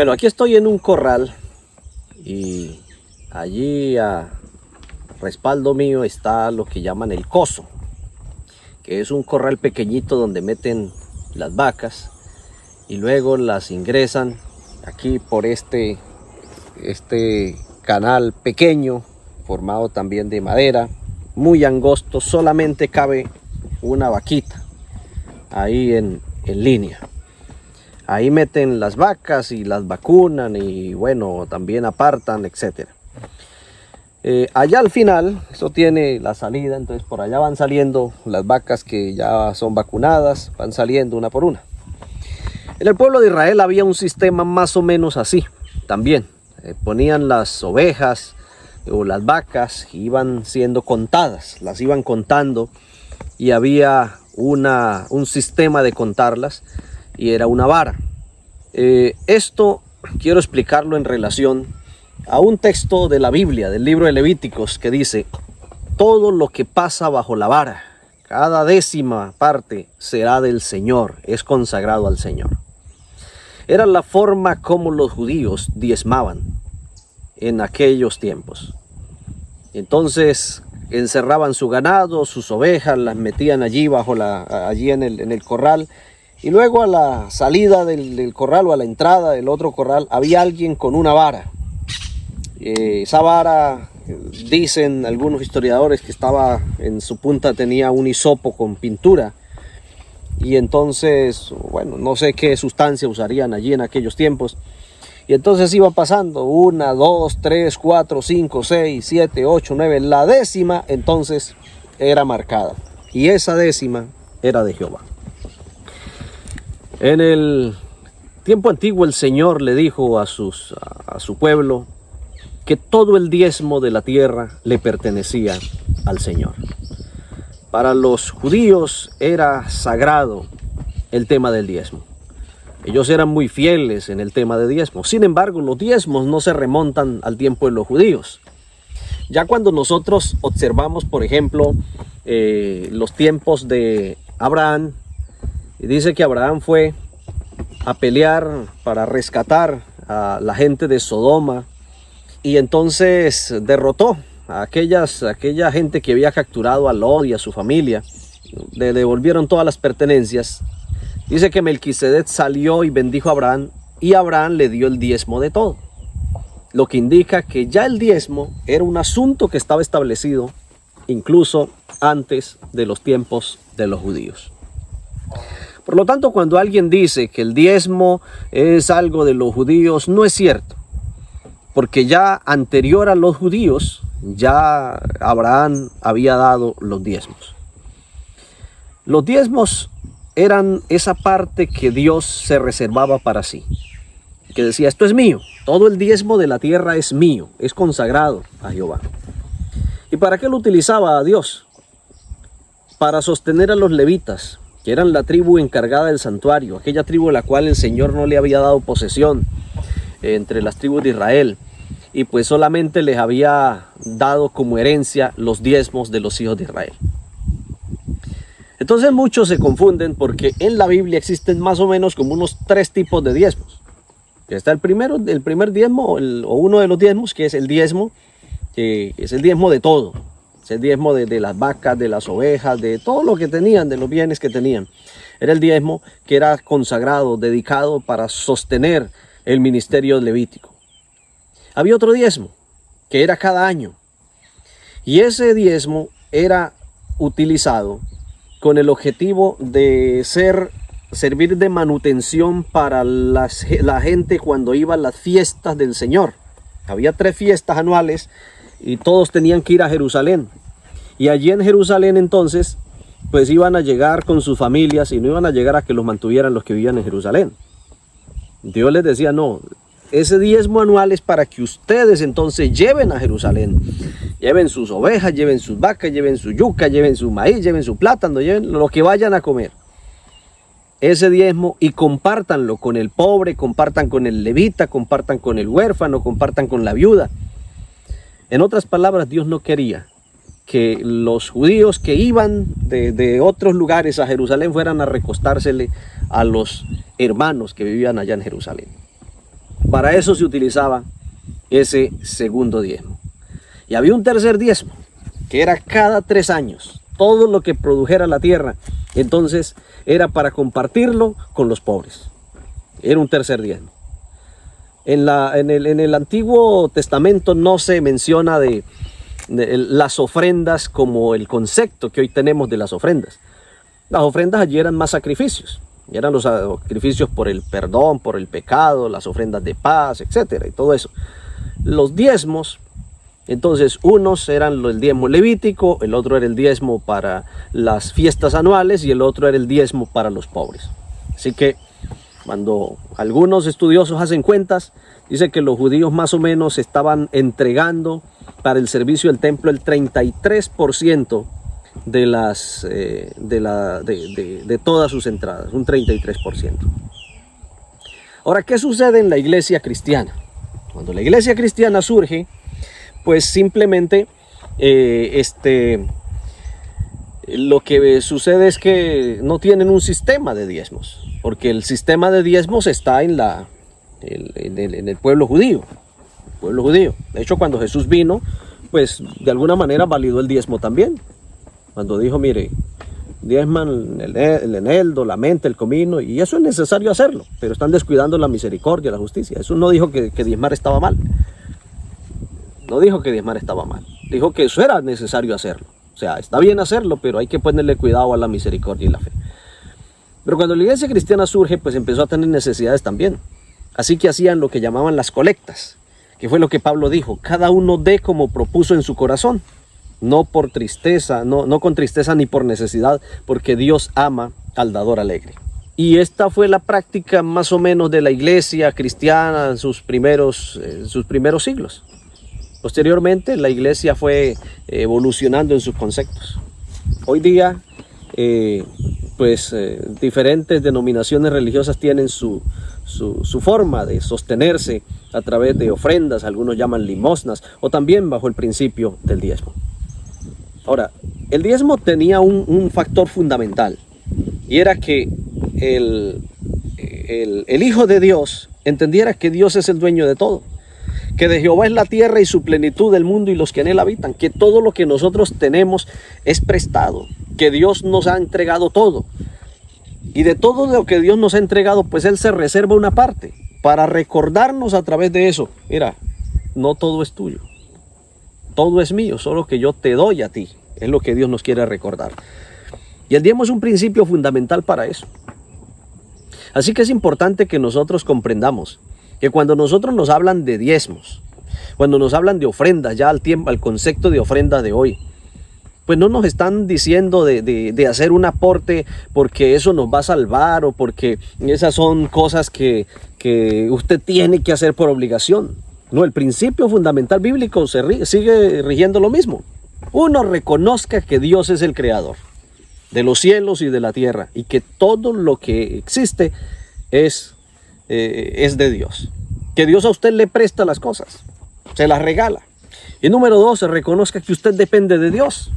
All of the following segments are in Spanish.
Bueno, aquí estoy en un corral y allí a respaldo mío está lo que llaman el coso, que es un corral pequeñito donde meten las vacas y luego las ingresan aquí por este canal pequeño formado también de madera, muy angosto. Solamente cabe una vaquita ahí en línea. Ahí meten las vacas y las vacunan y bueno, también apartan, etc. Allá al final, eso tiene la salida, entonces por allá van saliendo las vacas que ya son vacunadas, van saliendo una por una. En el pueblo de Israel había un sistema más o menos así, también. Ponían las ovejas o las vacas, iban siendo contadas, las iban contando y había un sistema de contarlas y era una vara. Esto quiero explicarlo en relación a un texto de la Biblia, del libro de Levíticos, que dice: todo lo que pasa bajo la vara, cada décima parte será del Señor, es consagrado al Señor. Era la forma como los judíos diezmaban en aquellos tiempos. Entonces encerraban su ganado, sus ovejas, las metían allí allí en el corral, y luego a la salida del corral o a la entrada del otro corral había alguien con una vara. Esa vara, dicen algunos historiadores, que estaba en su punta, tenía un hisopo con pintura. Y entonces, bueno, no sé qué sustancia usarían allí en aquellos tiempos. Y entonces iba pasando 1, 2, 3, 4, 5, 6, 7, 8, 9. La décima entonces era marcada. Y esa décima era de Jehová. En el tiempo antiguo el Señor le dijo a su pueblo que todo el diezmo de la tierra le pertenecía al Señor. Para los judíos era sagrado el tema del diezmo. Ellos eran muy fieles en el tema de diezmo. Sin embargo, los diezmos no se remontan al tiempo de los judíos. Ya cuando nosotros observamos, por ejemplo, los tiempos de Abraham, y dice que Abraham fue a pelear para rescatar a la gente de Sodoma, y entonces derrotó a aquella gente que había capturado a Lot y a su familia. Le devolvieron todas las pertenencias. Dice que Melquisedec salió y bendijo a Abraham, y Abraham le dio el diezmo de todo. Lo que indica que ya el diezmo era un asunto que estaba establecido incluso antes de los tiempos de los judíos. Por lo tanto, cuando alguien dice que el diezmo es algo de los judíos, no es cierto. Porque ya anterior a los judíos, ya Abraham había dado los diezmos. Los diezmos eran esa parte que Dios se reservaba para sí, que decía: esto es mío, todo el diezmo de la tierra es mío, es consagrado a Jehová. ¿Y para qué lo utilizaba a Dios? Para sostener a los levitas, que eran la tribu encargada del santuario, aquella tribu a la cual el Señor no le había dado posesión entre las tribus de Israel, y pues solamente les había dado como herencia los diezmos de los hijos de Israel. Entonces muchos se confunden, porque en la Biblia existen más o menos como unos 3 tipos de diezmos. Está el primer diezmo, o uno de los diezmos, que es el diezmo, que es el diezmo de todo. Es el diezmo de las vacas, de las ovejas, de todo lo que tenían, de los bienes que tenían. Era el diezmo que era consagrado, dedicado para sostener el ministerio levítico. Había otro diezmo, que era cada año. Y ese diezmo era utilizado con el objetivo de servir de manutención para la gente cuando iba a las fiestas del Señor. Había 3 fiestas anuales y todos tenían que ir a Jerusalén. Y allí en Jerusalén entonces, pues iban a llegar con sus familias, y no iban a llegar a que los mantuvieran los que vivían en Jerusalén. Dios les decía: no, ese diezmo anual es para que ustedes entonces lleven a Jerusalén. Lleven sus ovejas, lleven sus vacas, lleven su yuca, lleven su maíz, lleven su plátano, lleven lo que vayan a comer. Ese diezmo, y compártanlo con el pobre, compartan con el levita, compartan con el huérfano, compartan con la viuda. En otras palabras, Dios no quería que los judíos que iban de otros lugares a Jerusalén fueran a recostársele a los hermanos que vivían allá en Jerusalén. Para eso se utilizaba ese segundo diezmo. Y había un tercer diezmo, que era cada 3 años. Todo lo que produjera la tierra, entonces era para compartirlo con los pobres. Era un tercer diezmo. En el Antiguo Testamento no se menciona de las ofrendas como el concepto que hoy tenemos de las ofrendas. Las ofrendas allí eran más sacrificios. Eran los sacrificios por el perdón, por el pecado, las ofrendas de paz, etcétera, y todo eso. Los diezmos, entonces, unos eran el diezmo levítico, el otro era el diezmo para las fiestas anuales y el otro era el diezmo para los pobres. Así que cuando algunos estudiosos hacen cuentas, dice que los judíos más o menos estaban entregando para el servicio del templo el 33% de todas sus entradas, un 33%. Ahora, ¿qué sucede en la iglesia cristiana? Cuando la iglesia cristiana surge, pues simplemente lo que sucede es que no tienen un sistema de diezmos, porque el sistema de diezmos está en el pueblo judío. De hecho, cuando Jesús vino, pues de alguna manera validó el diezmo también. Cuando dijo, mire, diezman el eneldo, la menta, el comino, y eso es necesario hacerlo, pero están descuidando la misericordia, la justicia. Eso no dijo que diezmar estaba mal. No dijo que diezmar estaba mal. Dijo que eso era necesario hacerlo. O sea, está bien hacerlo, pero hay que ponerle cuidado a la misericordia y la fe. Pero cuando la iglesia cristiana surge, pues empezó a tener necesidades también. Así que hacían lo que llamaban las colectas, que fue lo que Pablo dijo: cada uno dé como propuso en su corazón, no por tristeza, no con tristeza ni por necesidad, porque Dios ama al dador alegre. Y esta fue la práctica más o menos de la iglesia cristiana en sus primeros siglos. Posteriormente la iglesia fue evolucionando en sus conceptos. Hoy día diferentes denominaciones religiosas tienen su forma de sostenerse a través de ofrendas, algunos llaman limosnas, o también bajo el principio del diezmo. Ahora, el diezmo tenía un factor fundamental, y era que el Hijo de Dios entendiera que Dios es el dueño de todo, que de Jehová es la tierra y su plenitud, del mundo y los que en él habitan, que todo lo que nosotros tenemos es prestado, que Dios nos ha entregado todo, y de todo lo que Dios nos ha entregado, pues Él se reserva una parte para recordarnos a través de eso: mira, no todo es tuyo, todo es mío, solo que yo te doy a ti. Es lo que Dios nos quiere recordar. Y el diezmo es un principio fundamental para eso. Así que es importante que nosotros comprendamos que cuando nosotros nos hablan de diezmos, cuando nos hablan de ofrendas, ya al concepto de ofrenda de hoy, pues no nos están diciendo de hacer un aporte porque eso nos va a salvar, o porque esas son cosas que usted tiene que hacer por obligación. No, el principio fundamental bíblico sigue rigiendo lo mismo. Uno reconozca que Dios es el creador de los cielos y de la tierra, y que todo lo que existe es de Dios. Que Dios a usted le presta las cosas, se las regala. Y número 2, reconozca que usted depende de Dios,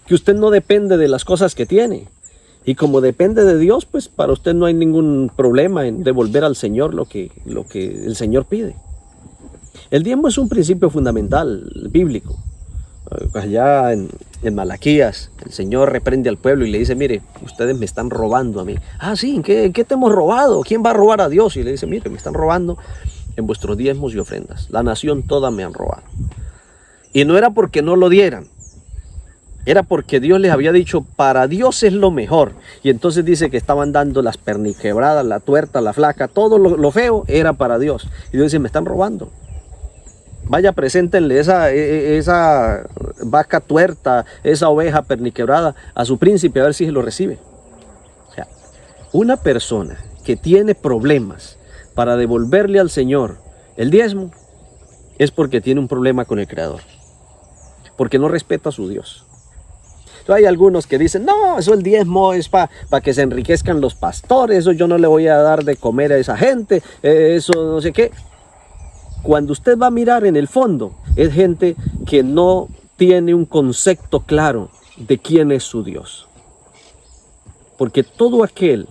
que usted no depende de las cosas que tiene. Y como depende de Dios, pues para usted no hay ningún problema en devolver al Señor lo que el Señor pide. El diezmo es un principio fundamental bíblico. Allá en Malaquías, el Señor reprende al pueblo y le dice: mire, ustedes me están robando a mí. Ah, sí, ¿en qué te hemos robado? ¿Quién va a robar a Dios? Y le dice: mire, me están robando en vuestros diezmos y ofrendas. La nación toda me han robado. Y no era porque no lo dieran, era porque Dios les había dicho: para Dios es lo mejor. Y entonces dice que estaban dando las perniquebradas, la tuerta, la flaca, todo lo feo era para Dios. Y Dios dice: me están robando. Vaya, preséntenle esa vaca tuerta, esa oveja perniquebrada a su príncipe, a ver si se lo recibe. O sea, una persona que tiene problemas para devolverle al Señor el diezmo es porque tiene un problema con el Creador, porque no respeta a su Dios. Entonces hay algunos que dicen: no, eso el diezmo es para que se enriquezcan los pastores, eso yo no le voy a dar de comer a esa gente, eso no sé qué. Cuando usted va a mirar en el fondo, es gente que no tiene un concepto claro de quién es su Dios. Porque todo aquel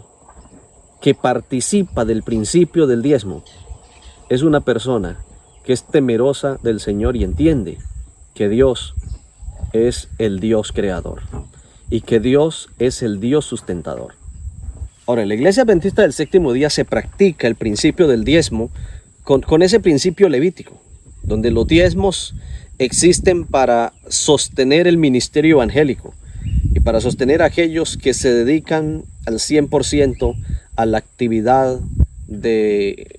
que participa del principio del diezmo es una persona que es temerosa del Señor y entiende que Dios es el Dios creador y que Dios es el Dios sustentador. Ahora, en la Iglesia Adventista del Séptimo Día se practica el principio del diezmo con ese principio levítico, donde los diezmos existen para sostener el ministerio evangélico y para sostener a aquellos que se dedican al 100% a la actividad de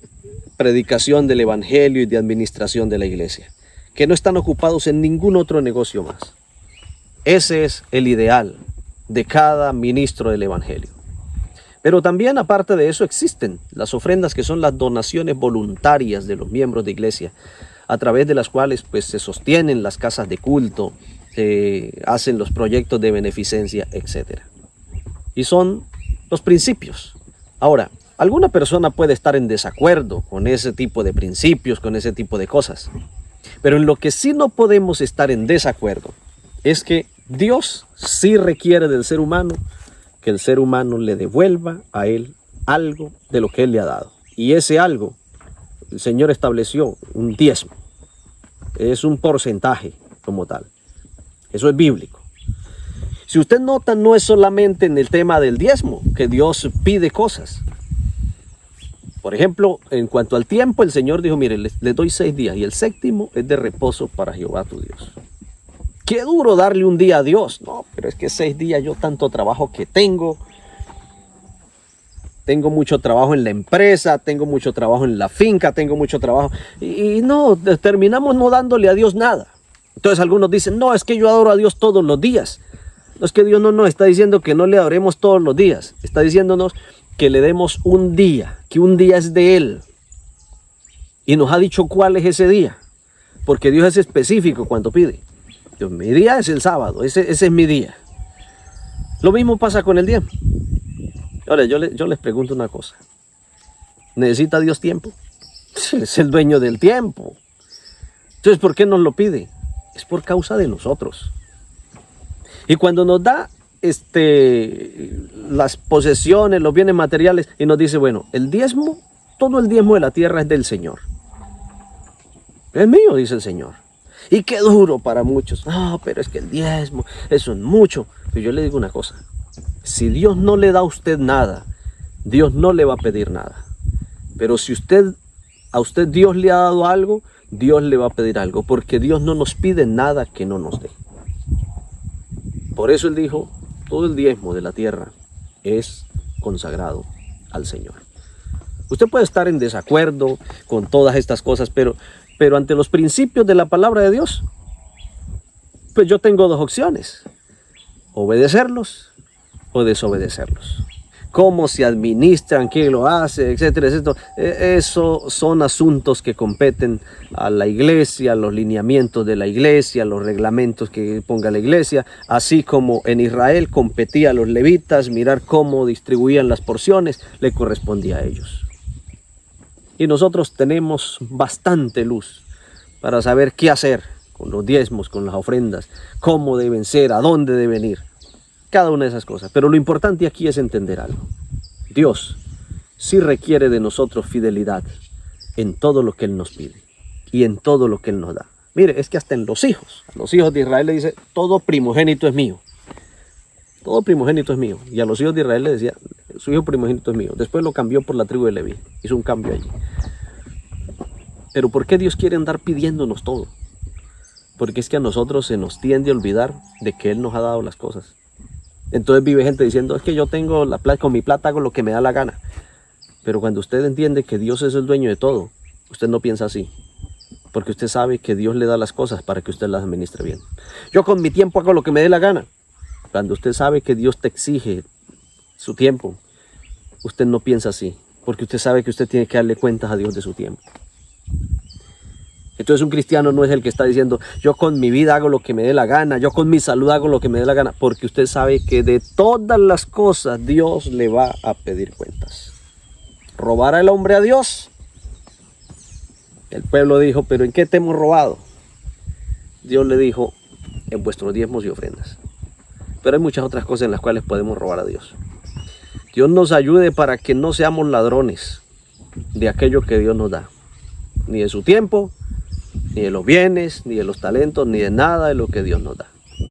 predicación del evangelio y de administración de la iglesia, que no están ocupados en ningún otro negocio más. Ese es el ideal de cada ministro del evangelio. Pero también, aparte de eso, existen las ofrendas, que son las donaciones voluntarias de los miembros de iglesia, a través de las cuales pues se sostienen las casas de culto, hacen los proyectos de beneficencia, etc. Y son los principios. Ahora, alguna persona puede estar en desacuerdo con ese tipo de principios, con ese tipo de cosas. Pero en lo que sí no podemos estar en desacuerdo es que Dios sí requiere del ser humano que el ser humano le devuelva a él algo de lo que él le ha dado. Y ese algo, el Señor estableció un diezmo. Es un porcentaje como tal. Eso es bíblico. Si usted nota, no es solamente en el tema del diezmo que Dios pide cosas. Por ejemplo, en cuanto al tiempo, el Señor dijo, mire, les doy 6 días y el séptimo es de reposo para Jehová tu Dios. Qué duro darle un día a Dios. No, pero es que 6 días yo tanto trabajo que tengo. Tengo mucho trabajo en la empresa, tengo mucho trabajo en la finca, tengo mucho trabajo. Y no, terminamos no dándole a Dios nada. Entonces algunos dicen, no, es que yo adoro a Dios todos los días. No, es que Dios no nos está diciendo que no le adoremos todos los días. Está diciéndonos que le demos un día, que un día es de Él. Y nos ha dicho cuál es ese día. Porque Dios es específico cuando pide. Dios, mi día es el sábado, ese es mi día. Lo mismo pasa con el diezmo. Ahora, yo les pregunto una cosa. ¿Necesita Dios tiempo? Es el dueño del tiempo. Entonces, ¿por qué nos lo pide? Es por causa de nosotros. Y cuando nos da las posesiones, los bienes materiales, y nos dice, bueno, el diezmo, todo el diezmo de la tierra es del Señor. Es mío, dice el Señor. Y qué duro para muchos. No, pero es que el diezmo, eso es mucho. Pero yo le digo una cosa. Si Dios no le da a usted nada, Dios no le va a pedir nada. Pero si a usted Dios le ha dado algo, Dios le va a pedir algo. Porque Dios no nos pide nada que no nos dé. Por eso Él dijo, todo el diezmo de la tierra es consagrado al Señor. Usted puede estar en desacuerdo con todas estas cosas, pero ante los principios de la palabra de Dios, pues yo tengo 2 opciones. Obedecerlos o desobedecerlos. Cómo se administran, quién lo hace, etcétera, etcétera. Eso son asuntos que competen a la iglesia, los lineamientos de la iglesia, los reglamentos que ponga la iglesia, así como en Israel competía a los levitas, mirar cómo distribuían las porciones, le correspondía a ellos. Y nosotros tenemos bastante luz para saber qué hacer con los diezmos, con las ofrendas, cómo deben ser, a dónde deben ir. Cada una de esas cosas. Pero lo importante aquí es entender algo. Dios sí requiere de nosotros fidelidad en todo lo que Él nos pide y en todo lo que Él nos da. Mire, es que hasta en los hijos. A los hijos de Israel le dice, todo primogénito es mío. Todo primogénito es mío. Y a los hijos de Israel le decía, su hijo primogénito es mío. Después lo cambió por la tribu de Leví. Hizo un cambio allí. Pero ¿por qué Dios quiere andar pidiéndonos todo? Porque es que a nosotros se nos tiende a olvidar de que Él nos ha dado las cosas. Entonces vive gente diciendo, es que yo tengo la plata, con mi plata hago lo que me da la gana. Pero cuando usted entiende que Dios es el dueño de todo, usted no piensa así. Porque usted sabe que Dios le da las cosas para que usted las administre bien. Yo con mi tiempo hago lo que me dé la gana. Cuando usted sabe que Dios te exige su tiempo, usted no piensa así. Porque usted sabe que usted tiene que darle cuentas a Dios de su tiempo. Entonces un cristiano no es el que está diciendo, yo con mi vida hago lo que me dé la gana, yo con mi salud hago lo que me dé la gana, porque usted sabe que de todas las cosas Dios le va a pedir cuentas. ¿Robará el hombre a Dios? El pueblo dijo, ¿pero en qué te hemos robado? Dios le dijo, en vuestros diezmos y ofrendas. Pero hay muchas otras cosas en las cuales podemos robar a Dios. Dios nos ayude para que no seamos ladrones de aquello que Dios nos da. ni de su tiempo, ni de los bienes, ni de los talentos, ni de nada de lo que Dios nos da.